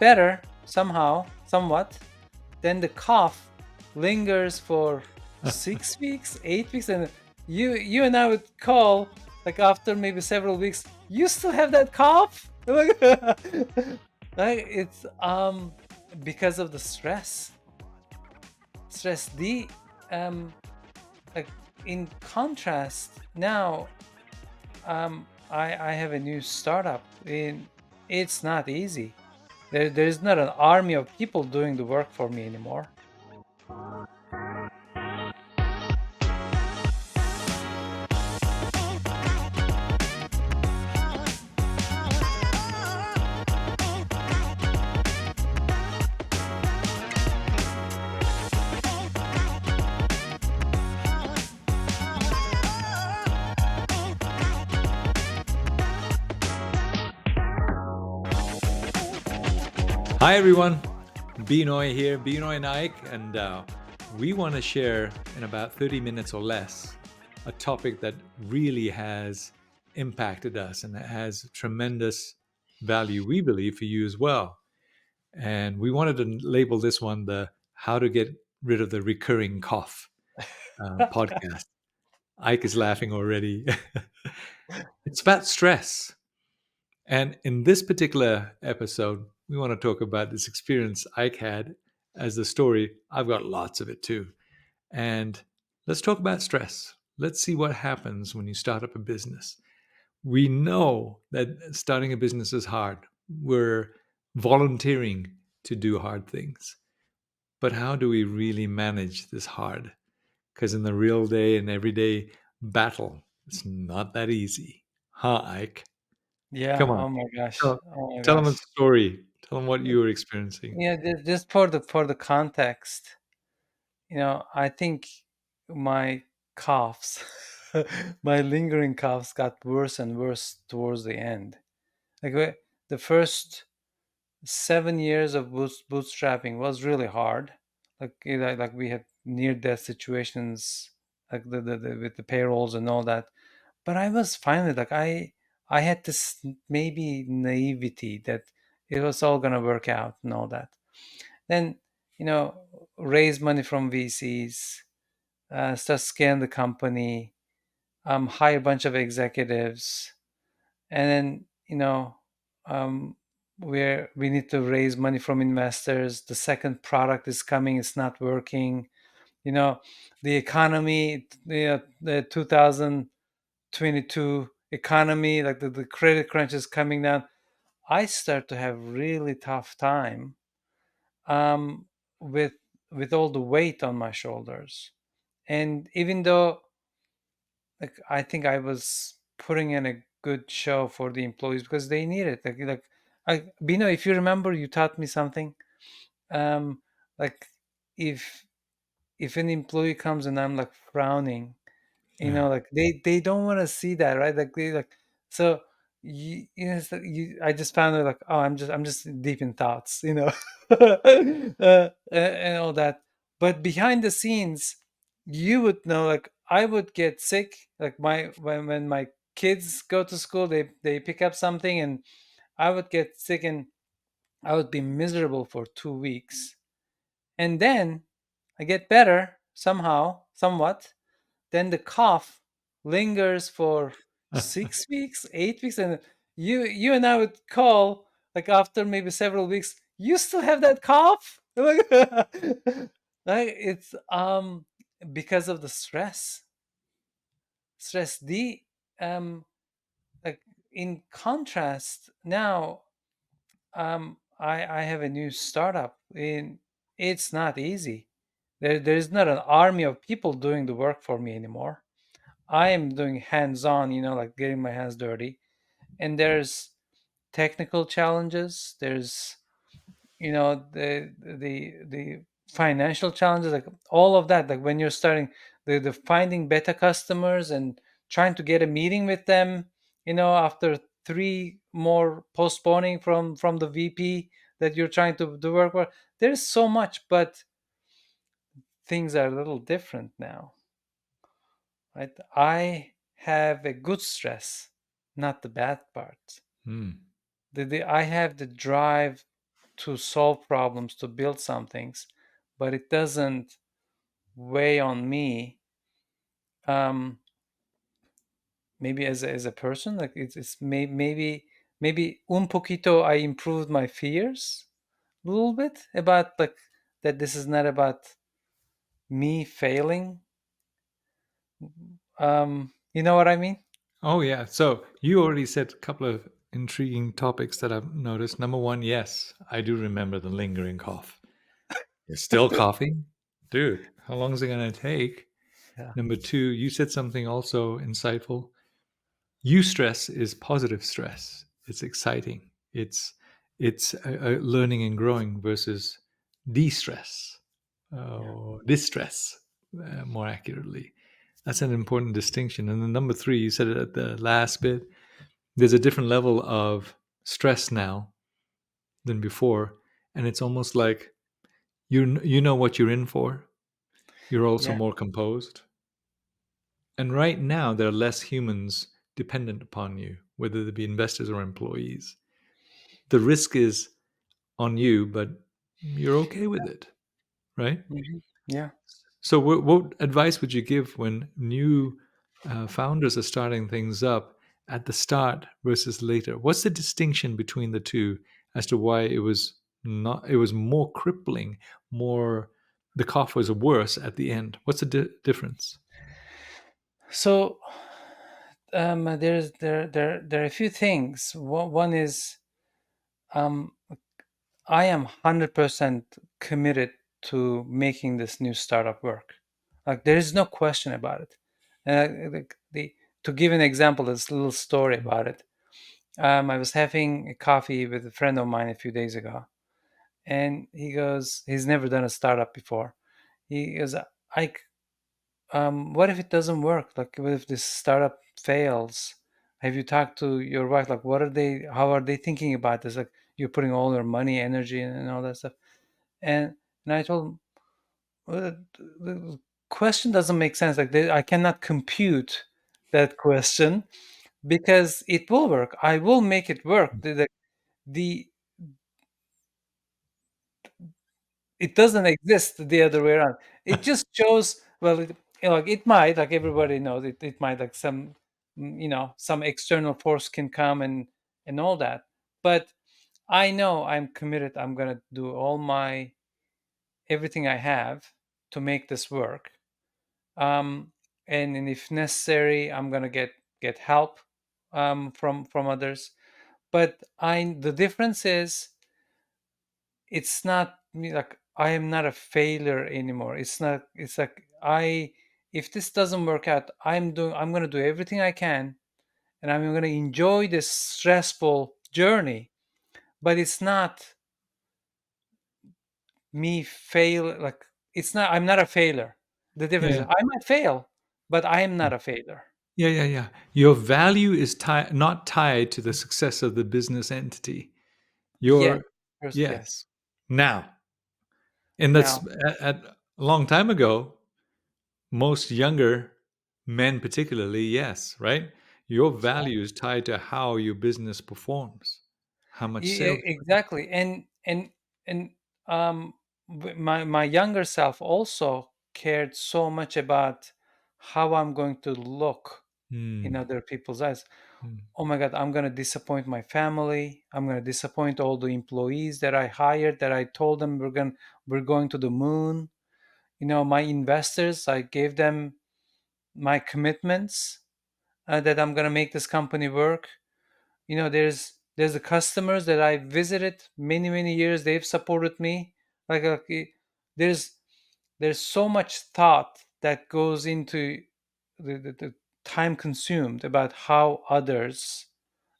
better somehow, somewhat, then the cough lingers for 6 weeks, 8 weeks, and you and I would call like after maybe several weeks. You still have that cough? Like it's because of the stress. Stress. The like in contrast now, I have a new startup. It's not easy. There's not an army of people doing the work for me anymore. Hi everyone, Benoy here, Benoy and Ike, and we want to share in about 30 minutes or less a topic that really has impacted us and that has tremendous value, we believe, for you as well. And we wanted to label this one the How to Get Rid of the Recurring Cough podcast. Ike is laughing already. It's about stress. And in this particular episode, we want to talk about this experience Ike had as the story. I've got lots of it too. And let's talk about stress. Let's see what happens when you start up a business. We know that starting a business is hard. We're volunteering to do hard things. But how do we really manage this hard? Because in the real day and everyday battle, it's not that easy. Huh, Ike? Yeah. Come on. Oh my gosh. Tell, Oh my tell them a gosh. story. Tell them what you were experiencing. Yeah. Just for the context, I think my coughs, my lingering coughs, got worse and worse towards the end. Like the first 7 years of bootstrapping was really hard. Like we had near death situations, like the with the payrolls and all that. But I was finally like I had this maybe naivety that it was all gonna work out and all that. Then raise money from VCs, start scaling the company, hire a bunch of executives, and then um, we need to raise money from investors. The second product is coming; it's not working. You know, the economy, the 2022 economy, like the credit crunch is coming down. I start to have really tough time um, with all the weight on my shoulders. And even though like I think I was putting in a good show for the employees because they need it. Bino, if you remember, you taught me something. Um, like if an employee comes and I'm like frowning, Yeah. like they don't want to see that, right? Like they like so. It's like I just found it like, oh, I'm just deep in thoughts, and all that. But behind the scenes, you would know, like I would get sick, like when my kids go to school, they pick up something, and I would get sick, and I would be miserable for 2 weeks, and then I get better somehow, somewhat, then the cough lingers for 6 weeks, 8 weeks, and you and I would call like after maybe several weeks. You still have that cough? Like it's because of the stress. Stress. The like in contrast now, I have a new startup. It's not easy. There's not an army of people doing the work for me anymore. I am doing hands-on, like getting my hands dirty. And there's technical challenges. There's, the financial challenges, like all of that. Like when you're starting the finding beta customers and trying to get a meeting with them, after three more postponing from the VP that you're trying to do work with. There's so much, but things are a little different now, right? I have a good stress, not the bad part. Hmm. I have the drive to solve problems, to build some things, but it doesn't weigh on me. Um, maybe as a person, like maybe un poquito I improved my fears a little bit about like that this is not about me failing. You know what I mean? Oh, yeah. So you already said a couple of intriguing topics that I've noticed. Number one, yes, I do remember the lingering cough. You're still coughing? Dude, how long is it going to take? Yeah. Number two, you said something also insightful. Eustress is positive stress. It's exciting. It's learning and growing versus de-stress Yeah. or distress, more accurately. That's an important distinction. And then number three, you said it at the last bit. There's a different level of stress now than before, and it's almost like you know what you're in for. You're also Yeah. more composed. And right now, there are less humans dependent upon you, whether they be investors or employees. The risk is on you, but you're okay with it, right? Yeah. So, what advice would you give when new founders are starting things up at the start versus later? What's the distinction between the two as to why it was not? It was more crippling, more the cough was worse at the end. What's the difference? So there are a few things. One is um, I am 100% committed to making this new startup work. Like there is no question about it. To give an example, this little story about it. I was having a coffee with a friend of mine a few days ago, and he goes, he's never done a startup before. He goes, I what if it doesn't work? Like, what if this startup fails? Have you talked to your wife? Like, what are they? How are they thinking about this? Like, you're putting all your money, energy, and all that stuff. And and I told him, well, the question doesn't make sense. Like, I cannot compute that question because it will work. I will make it work. The it doesn't exist the other way around. It just shows, well, like it might, like everybody knows, it might, like some, some external force can come and all that. But I know I'm committed. I'm gonna do all my everything I have to make this work. Um, and if necessary, I'm gonna get help from others. But the difference is it's not me, like I am not a failure anymore. It's not, it's like if this doesn't work out, I'm gonna do everything I can and I'm gonna enjoy this stressful journey. But it's not me fail, like it's not, I'm not a failure. The difference is Yeah. I might fail, but I am not a failure. Yeah, yeah, yeah. Your value is not tied to the success of the business entity. Yes. Your First, yes. yes. Now, and that's Now, at a long time ago, most younger men particularly, yes, right? Your value is tied to how your business performs, how much yeah, sales. exactly. And um, my younger self also cared so much about how I'm going to look in Mm, other people's eyes. mm. Oh my God, I'm going to disappoint my family. I'm going to disappoint all the employees that I hired, that I told them we're going to the moon. My investors, I gave them my commitments, that I'm going to make this company work. There's the customers that I visited many years. They've supported me. There's there's so much thought that goes into the time consumed about how others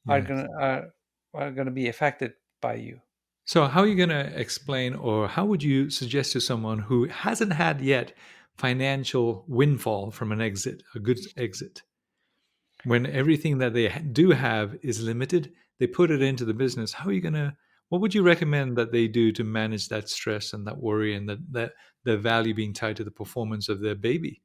are Yes. gonna are, are gonna be affected by you. So, how are you going to explain, or how would you suggest to someone who hasn't had yet financial windfall from an exit, a good exit, when everything that they do have is limited, they put it into the business? How are you going to? What would you recommend that they do to manage that stress and that worry and that the value being tied to the performance of their baby?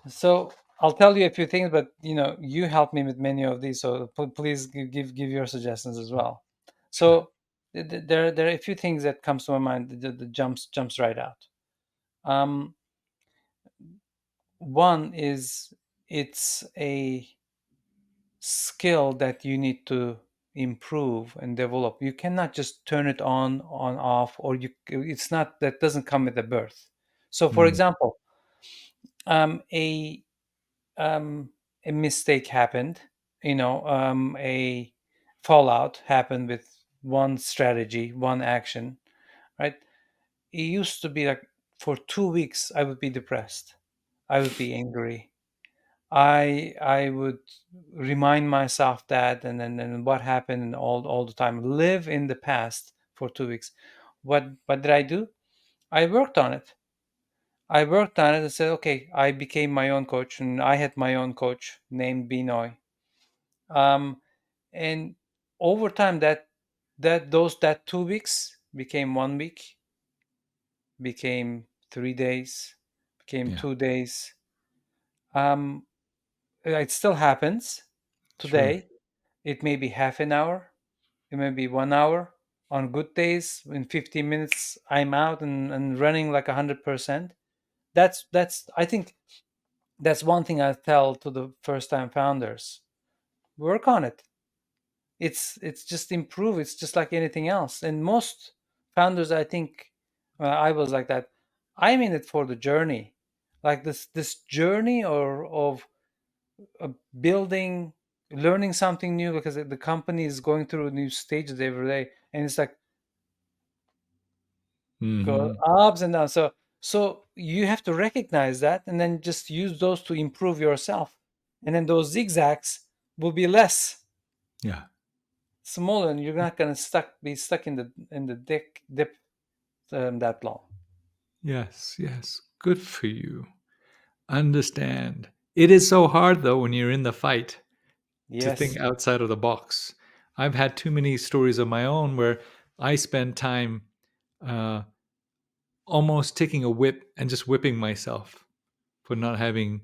So I'll tell you a few things, but you help me with many of these. So please give your suggestions as well. Sure. So there are a few things that comes to my mind that jumps right out. Um, One is, it's a skill that you need to improve and develop. You cannot just turn it on off, or it's not, that doesn't come with the birth. So for Mm. example, um a um a mistake happened, a fallout happened with one strategy, one action, right? It used to be like, for 2 weeks I would be depressed, I would be angry, I would remind myself that, and what happened, and all the time live in the past for 2 weeks. What did I do? I worked on it. I worked on it and said, okay, I became my own coach, and I had my own coach named Benoy. Um, and over time, that 2 weeks became 1 week, became 3 days, became Yeah, 2 days. Um, it still happens sure. today. It may be half an hour, it may be 1 hour. On good days, in 15 minutes, I'm out and running like 100%. That's I think that's one thing I tell to the first time founders. Work on it. It's just improve. It's just like anything else. And most founders, I think, I was like that. I'm in it for the journey, like this journey, or of building, learning something new, because the company is going through new stages every day, and it's like go Hmm. ups and downs. So you have to recognize that, and then just use those to improve yourself, and then those zigzags will be less, Yeah. smaller, and you're not going to be stuck in the dip that long. Yes. Yes. Good for you. Understand. It is so hard though when you're in the fight to think Yes. outside of the box. I've had too many stories of my own where I spend time uh, almost taking a whip and just whipping myself for not having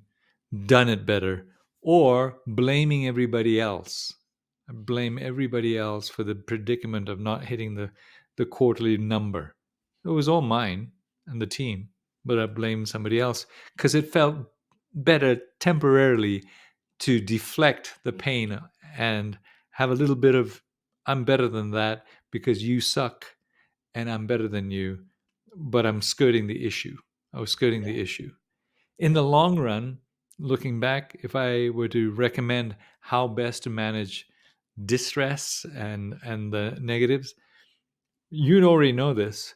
done it better, or blaming everybody else. I blame everybody else for the predicament of not hitting the quarterly number. It was all mine and the team, but I blamed somebody else because it felt better temporarily to deflect the pain and have a little bit of, I'm better than that because you suck and I'm better than you, but I'm skirting the issue. I was skirting Yeah. the issue. In the long run, looking back, if I were to recommend how best to manage distress and the negatives, you already know this.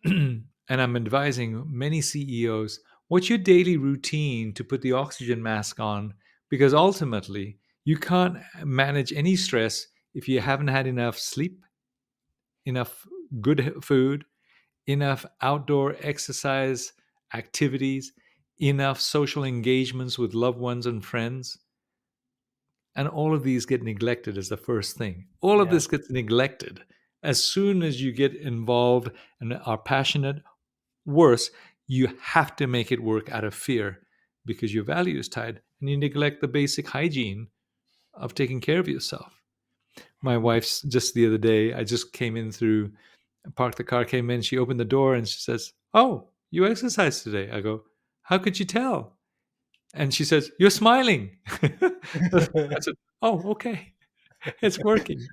And I'm advising many CEOs, what's your daily routine to put the oxygen mask on? Because ultimately, you can't manage any stress if you haven't had enough sleep, enough good food, enough outdoor exercise activities, enough social engagements with loved ones and friends. And all of these get neglected as the first thing. All of Yeah. this gets neglected. As soon as you get involved and are passionate, worse, you have to make it work out of fear because your value is tied and you neglect the basic hygiene of taking care of yourself. My wife's just the other day, I just came in through, parked the car, came in, she opened the door and she says, "Oh, you exercised today." I go, "How could you tell?" And she says, "You're smiling." I said, "Oh, okay. It's working."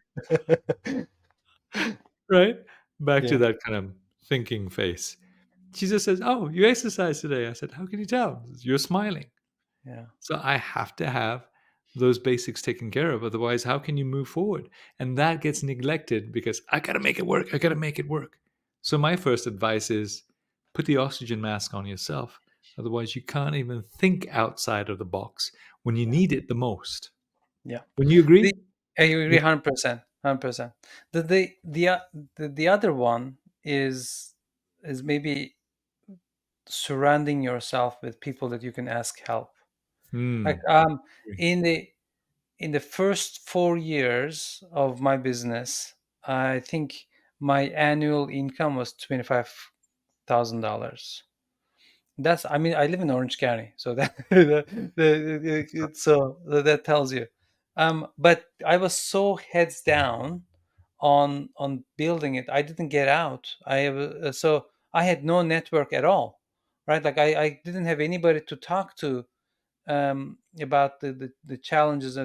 Right? Back to Yeah. that kind of thinking face. She just says, "Oh, you exercised today." I said, "How can you tell?" "You're smiling." Yeah. So I have to have those basics taken care of. Otherwise, how can you move forward? And that gets neglected because I got to make it work. I got to make it work. So my first advice is put the oxygen mask on yourself. Otherwise, you can't even think outside of the box when you Yeah. need it the most. Yeah. Wouldn't you The agree? I agree Yeah. 100%. 100%. The other one is maybe surrounding yourself with people that you can ask help. Like, Hmm. in the first 4 years of my business, I think my annual income was $25,000. That's, I mean, I live in Orange County, so so that tells you. But I was so heads down on building it. I didn't get out. I have so I had no network at all, right? Like I didn't have anybody to talk to about the challenges.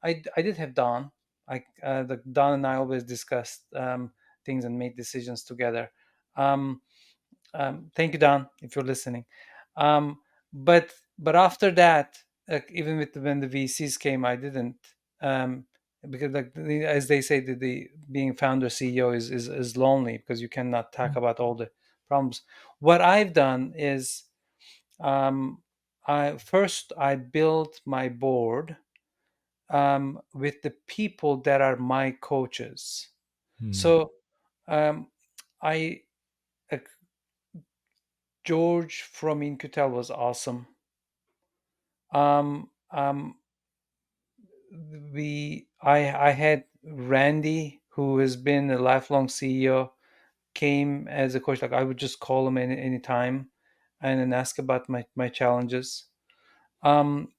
I did have Don. Don and I always discussed things and made decisions together. Um, Thank you, Don, if you're listening. Um, but after that, even with when the VCs came, I didn't, um, because like as they say, the being founder CEO is lonely because you cannot talk about all the problems. What I've done is, I built my board with the people that are my coaches. Hmm. So um, I uh, George from Incutel was awesome. Um, um, I had Randy, who has been a lifelong CEO, came as a coach. Like I would just call him any time, and then ask about my challenges. Um,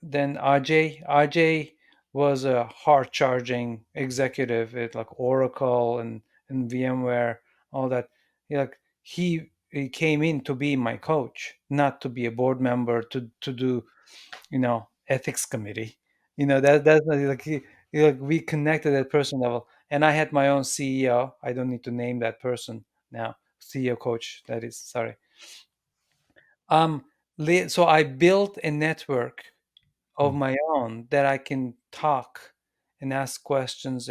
then RJ was a hard charging executive at like Oracle and VMware, all that. He came in to be my coach, not to be a board member to do ethics committee. That's not like like we connected at person level, and I had my own CEO. I don't need to name that person now. CEO coach, that is, sorry. Um, so I built a network of Hmm. my own that I can talk and ask questions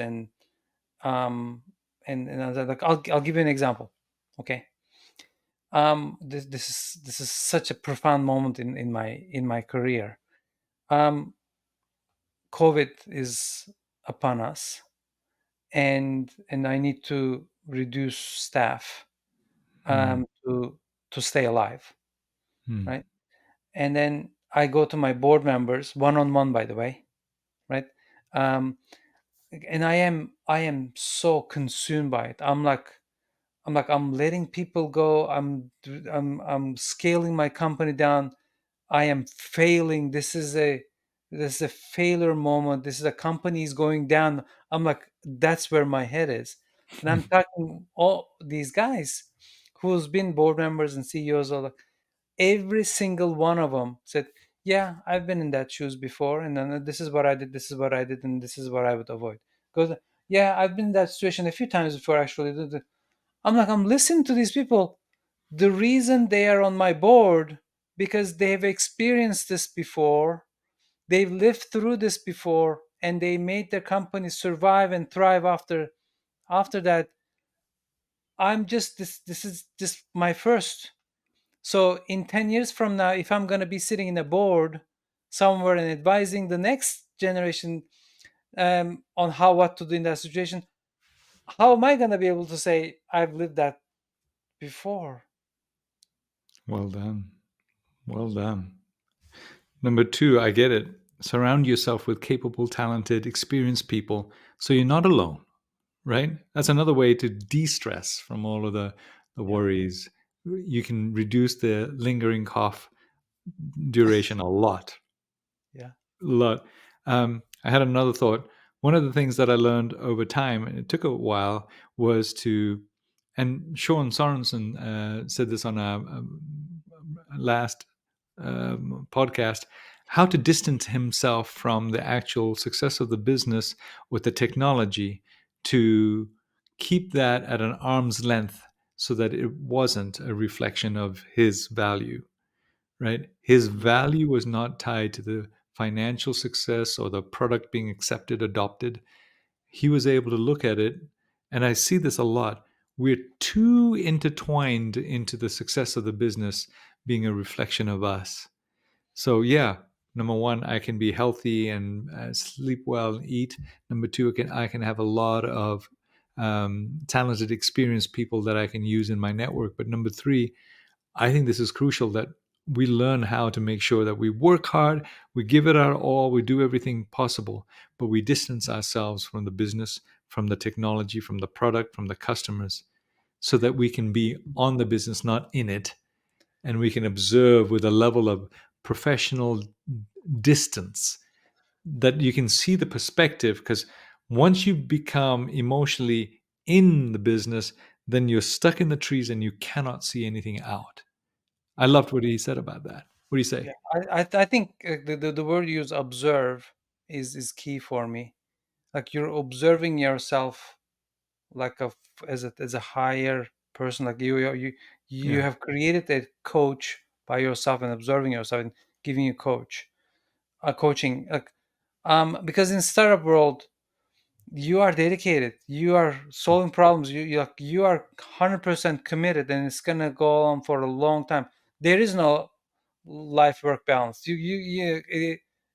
um and I was like I'll give you an example. Okay. This is such a profound moment in my career. Um COVID is upon us, and I need to reduce staff Hmm. to stay alive, Hmm. right? And then I go to my board members one on one, by the way, right? Um, and I am so consumed by it. I'm letting people go. I'm scaling my company down. I am failing. This is a failure moment. This is a company is going down. I'm like, that's where my head is. And I'm talking all these guys who's been board members and CEOs, all like every single one of them said, yeah, I've been in that shoes before, and then this is what I did, this is what I did, and this is what I would avoid. Because yeah, I've been in that situation a few times before actually. I'm like, I'm listening to these people. The reason they are on my board because they've experienced this before, they've lived through this before, and they made their company survive and thrive after that. I'm just this is just my first. So in 10 years from now, if I'm going to be sitting in a board somewhere and advising the next generation on how what to do in that situation, how am I going to be able to say I've lived that before? Well done. Well done. Number two, I get it. Surround yourself with capable, talented, experienced people so you're not alone, right? That's another way to de stress from all of the Yeah, worries. You can reduce the lingering cough duration a lot. yeah, A lot. I had another thought. One of the things that I learned over time, and it took a while, was to, and Sean Sorensen said this on a last podcast, how to distance himself from the actual success of the business with the technology to keep that at an arm's length so that it wasn't a reflection of his value, right? His value was not tied to the financial success or the product being accepted, adopted. He was able to look at it, and I see this a lot. We're too intertwined into the success of the business being a reflection of us. So, yeah, number one, I can be healthy and sleep well and eat. Number two, I can have a lot of talented, experienced people that I can use in my network. But number three, I think this is crucial that we learn how to make sure that we work hard, we give it our all, we do everything possible, but we distance ourselves from the business, from the technology, from the product, from the customers, so that we can be on the business, not in it, and we can observe with a level of professional distance that you can see the perspective. Because Once you become emotionally in the business, then you're stuck in the trees and you cannot see anything out. I loved what he said about that. What do you Yeah, say? I think the word you use, observe, is key for me. Like you're observing yourself, like as a higher person. Like you Yeah. have created a coach by yourself and observing yourself and giving you a coaching. Like because in startup world, you are dedicated, you are solving problems, you are 100% committed, and it's gonna go on for a long time. There is no life work balance. If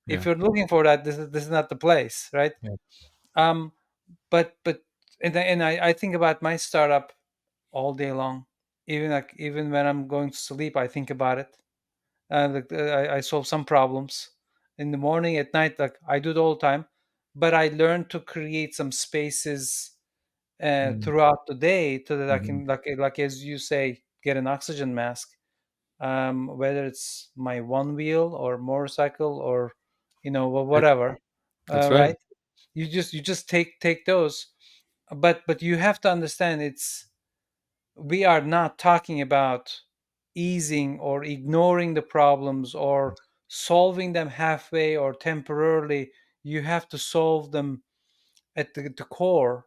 Yeah. you're looking for that, this is not the place, right? Yeah. um but and I think about my startup all day long. Even when I'm going to sleep, I think about it. I solve some problems in the morning, at night. Like I do it all the time, but I learned to create some spaces Mm. throughout the day so that I Mhm. can, like as you say, get an oxygen mask. Whether it's my one wheel or motorcycle or Yeah, whatever, that's right. right? You just take those, but you have to understand, we are not talking about easing or ignoring the problems or solving them halfway or temporarily. You have to solve them at the core,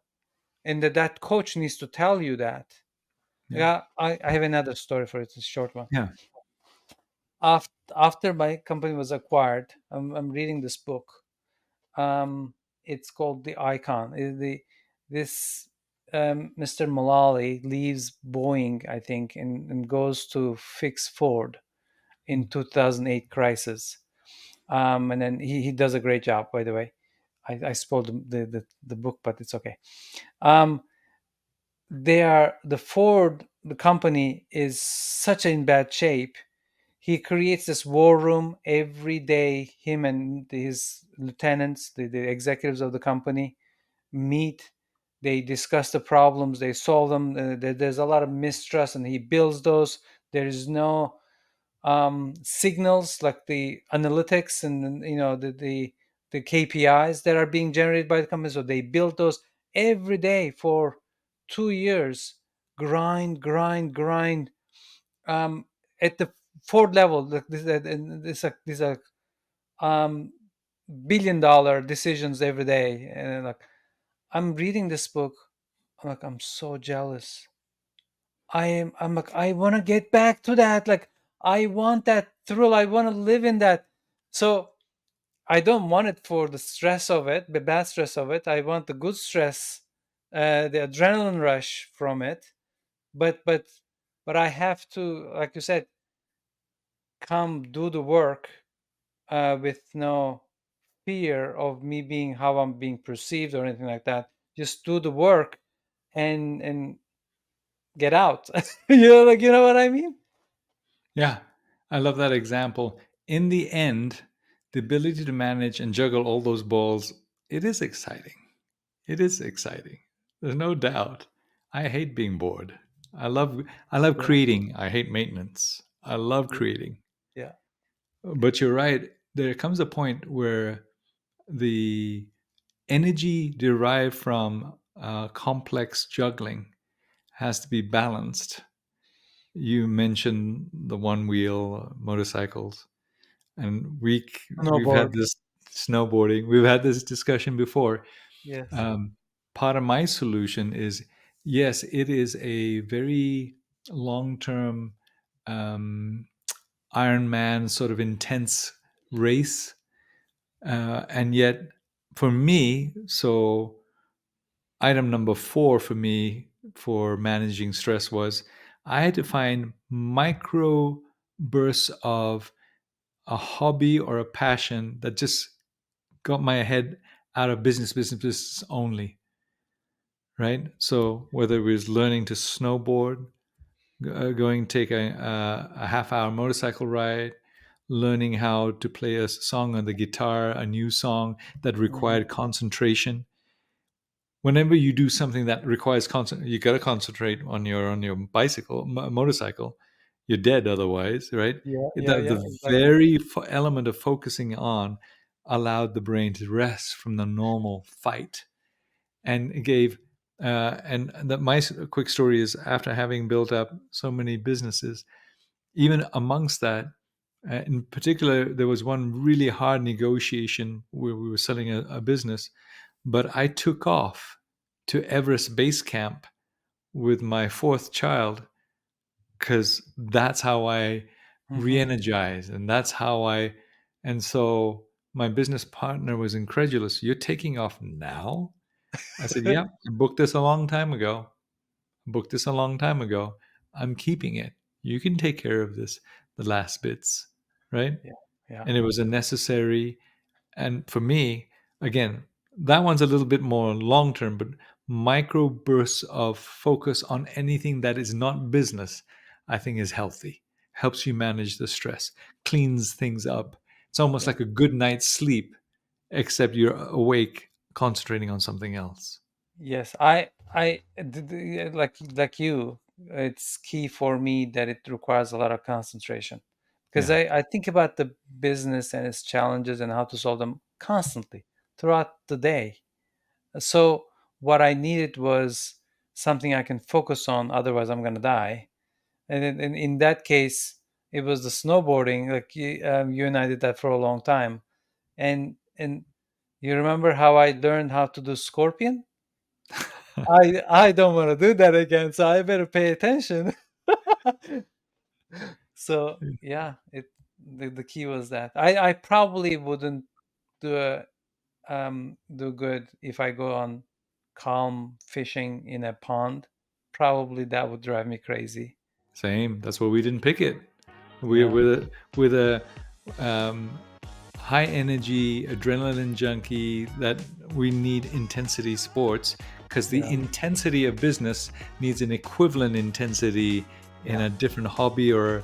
and that coach needs to tell you that. Yeah. Yeah, I have another story for it. It's a short one. Yeah. After my company was acquired, I'm reading this book. It's called The Icon. This Mr. Mullally leaves Boeing, I think, and goes to fix Ford in Mm. 2008 crisis. And then he does a great job, by the way. I spoiled the book, but it's okay. Um, the Ford, the company, is such in bad shape. He creates this war room every day. Him and his lieutenants, the executives of the company, meet. They discuss the problems, they solve them. There's a lot of mistrust, and he builds those. There is no signals like the analytics and the KPIs that are being generated by the company. So they build those every day for 2 years. Grind, grind, grind. Um, at the Ford level, like these are um, billion-dollar decisions every day. And like I'm reading this book, I'm so jealous. I'm like, I want to get back to that. Like I want that thrill. I want to live in that. So I don't want it for the stress of it, the bad stress of it. I want the good stress, the adrenaline rush from it. But I have to, like you said, come do the work with no fear of me being how I'm being perceived or anything like that. Just do the work and get out. You know what I mean? Yeah. I love that example. In the end, the ability to manage and juggle all those balls, it is exciting. It is exciting. There's no doubt. I hate being bored. I love Yeah, creating. I hate maintenance. I love yeah, creating. yeah. But you're right. There comes a point where the energy derived from complex juggling has to be balanced. You mentioned the one wheel motorcycles, and we've had Snowboard. this snowboarding. We've had this discussion before. Yes. Um, Part of my solution is, yes, it is a very long term um, Ironman sort of intense race, and yet for me, so item number 4 for me for managing stress was I had to find micro bursts of a hobby or a passion that just got my head out of business only, right? So whether it was learning to snowboard, going take a half hour motorcycle ride, learning how to play a song on the guitar, a new song that Mhm. required concentration. Whenever you do something that requires you got to concentrate on your bicycle, motorcycle. You're dead otherwise, right? Yeah, yeah, yeah, The exactly. very element of focusing on allowed the brain to rest from the normal fight. and it gave. My quick story is, after having built up so many businesses, even amongst that, in particular, there was one really hard negotiation where we were selling a business, but I took off to Everest Base Camp with my fourth child, because that's how I Hmm. re-energize, and that's how I. And so my business partner was incredulous. You're taking off now? I said, yeah, I booked this a long time ago. Booked this a long time ago. I'm keeping it. You can take care of this, the last bits, right? Yeah. Yeah. And it was a necessary. And for me, again, that one's a little bit more long term, but micro bursts of focus on anything that is not business, I think is healthy. Helps you manage the stress, cleans things up. It's almost Yeah. like a good night's sleep, except you're awake concentrating on something else. Yes, like you. It's key for me that it requires a lot of concentration, because Yeah. I think about the business and its challenges and how to solve them constantly throughout the day. So what I needed was something I can focus on. Otherwise, I'm gonna die. And in that case, it was the snowboarding. Like you and I did that for a long time. And you remember how I learned how to do scorpion? I don't want to do that again, so I better pay attention. So yeah, the key was that I probably wouldn't do do good if I go on calm fishing in a pond. Probably that would drive me crazy. Same. That's why we didn't pick it. We're Yeah, with a um, high energy adrenaline junkie that we need intensity sports, because the yeah, intensity of business needs an equivalent intensity in yeah, a different hobby, or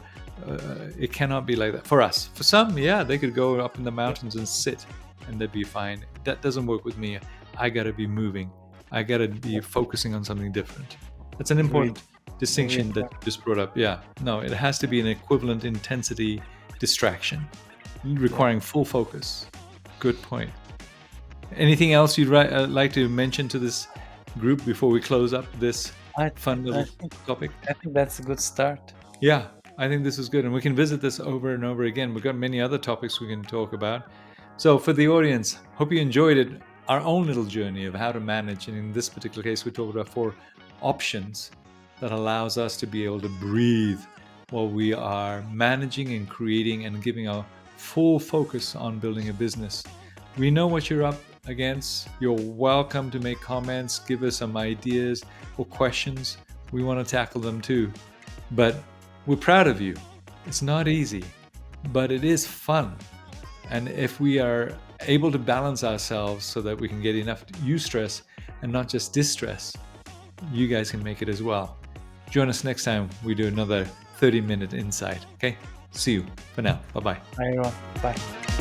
it cannot be like that for us. For some, yeah, they could go up in the yeah. mountains and sit and they'd be fine. That doesn't work with me. I gotta be moving. I gotta be focusing on something different. That's an Agreed. important Agreed. distinction that you just brought up. Yeah, no, it has to be an equivalent intensity distraction Yeah. requiring full focus. Good point. Anything else you'd like to mention to this group before we close up this I fun I little think topic? I think that's a good start. Yeah, I think this is good. And we can visit this over and over again. We've got many other topics we can talk about. So, for the audience, hope you enjoyed it. Our own little journey of how to manage. And in this particular case, we talked about 4 options that allows us to be able to breathe while we are managing and creating and giving our full focus on building a business. We know what you're up against. You're welcome to make comments, give us some ideas or questions. We want to tackle them too. But we're proud of you. It's not easy, but it is fun. And if we are able to balance ourselves so that we can get enough eustress and not just distress, you guys can make it as well. Join us next time we do another 30-minute insight. Okay? See you for now. Bye bye. Bye, everyone. Bye.